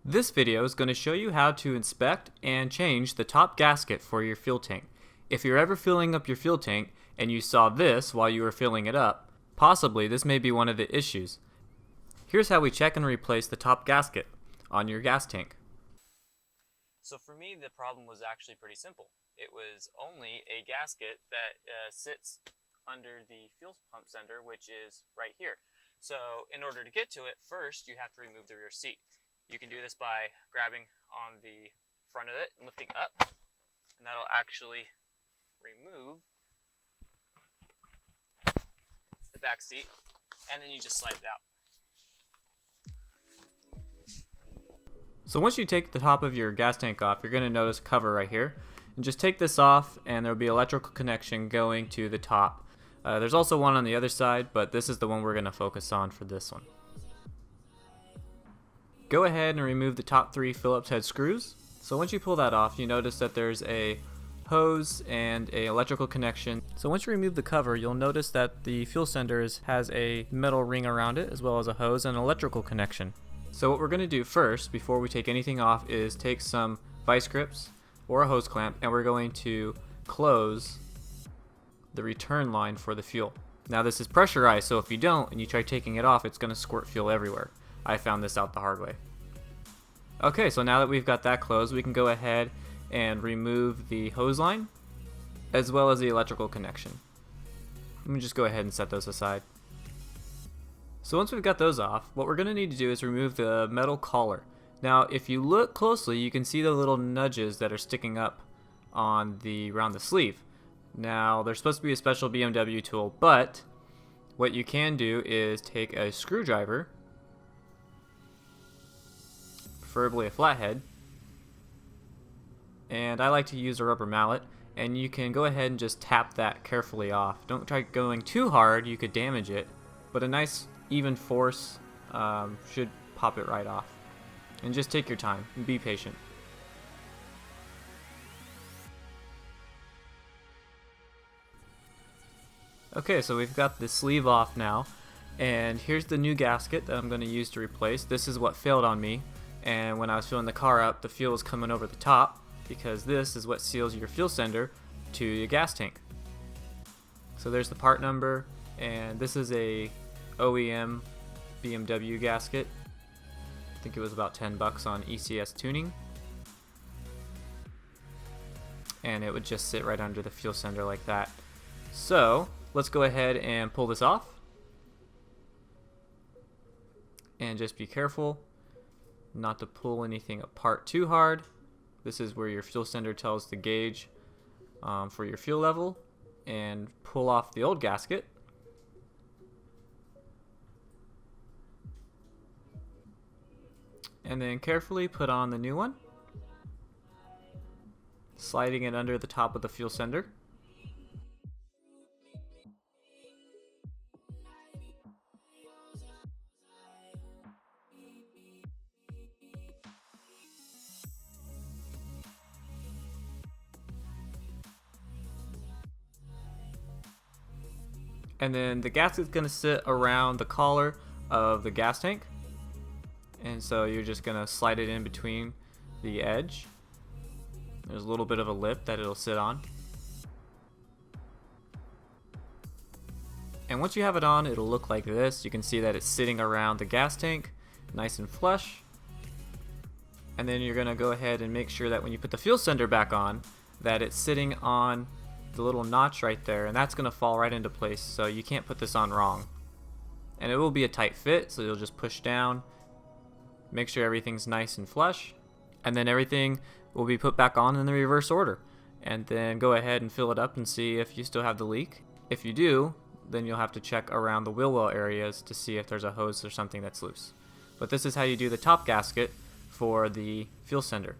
This video is going to show you how to inspect and change the top gasket for your fuel tank. If you're ever filling up your fuel tank and you saw this while you were filling it up, possibly this may be one of the issues. Here's how we check and replace the top gasket on your gas tank. So for me, the problem was actually pretty simple. It was only a gasket that sits under the fuel pump sender, which is right here. So in order to get to it, first you have to remove the rear seat. You can do this by grabbing on the front of it and lifting up, and that'll actually remove the back seat, and then you just slide it out. So once you take the top of your gas tank off, you're going to notice a cover right here. And just take this off and there'll be an electrical connection going to the top. There's also one on the other side, but this is the one we're going to focus on for this one. Go ahead and remove the top 3 Phillips head screws. So once you pull that off, you notice that there's a hose and a electrical connection. So once you remove the cover, you'll notice that the fuel sender has a metal ring around it, as well as a hose and an electrical connection. So what we're going to do first, before we take anything off, is take some vice grips or a hose clamp, and we're going to close the return line for the fuel. Now this is pressurized, so if you don't and you try taking it off, it's going to squirt fuel everywhere. I found this out the hard way. Okay, so now that we've got that closed, we can go ahead and remove the hose line as well as the electrical connection. Let me just go ahead and set those aside. So once we've got those off, what we're going to need to do is remove the metal collar. Now if you look closely, you can see the little nudges that are sticking up on around the sleeve. Now they're supposed to be a special BMW tool, but what you can do is take a screwdriver, preferably a flathead, and I like to use a rubber mallet, and you can go ahead and just tap that carefully off. Don't try going too hard, you could damage it, but a nice even force should pop it right off. And just take your time and be patient. Okay, so we've got the sleeve off now, and here's the new gasket that I'm going to use to replace. This is what failed on me, and when I was filling the car up, the fuel was coming over the top, because this is what seals your fuel sender to your gas tank. So there's the part number, and this is a OEM BMW gasket. I think it was about 10 bucks on ECS tuning, and it would just sit right under the fuel sender like that. So let's go ahead and pull this off, and just be careful not to pull anything apart too hard. This is where your fuel sender tells the gauge for your fuel level. And pull off the old gasket. And then carefully put on the new one, sliding it under the top of the fuel sender. And then the gasket's going to sit around the collar of the gas tank. And so you're just going to slide it in between the edge. There's a little bit of a lip that it'll sit on. And once you have it on, it'll look like this. You can see that it's sitting around the gas tank, nice and flush. And then you're going to go ahead and make sure that when you put the fuel sender back on, that it's sitting on the little notch right there, and that's going to fall right into place, so you can't put this on wrong. And it will be a tight fit, so you'll just push down, make sure everything's nice and flush, and then everything will be put back on in the reverse order. And then go ahead and fill it up and see if you still have the leak. If you do, then you'll have to check around the wheel well areas to see if there's a hose or something that's loose. But this is how you do the top gasket for the fuel sender.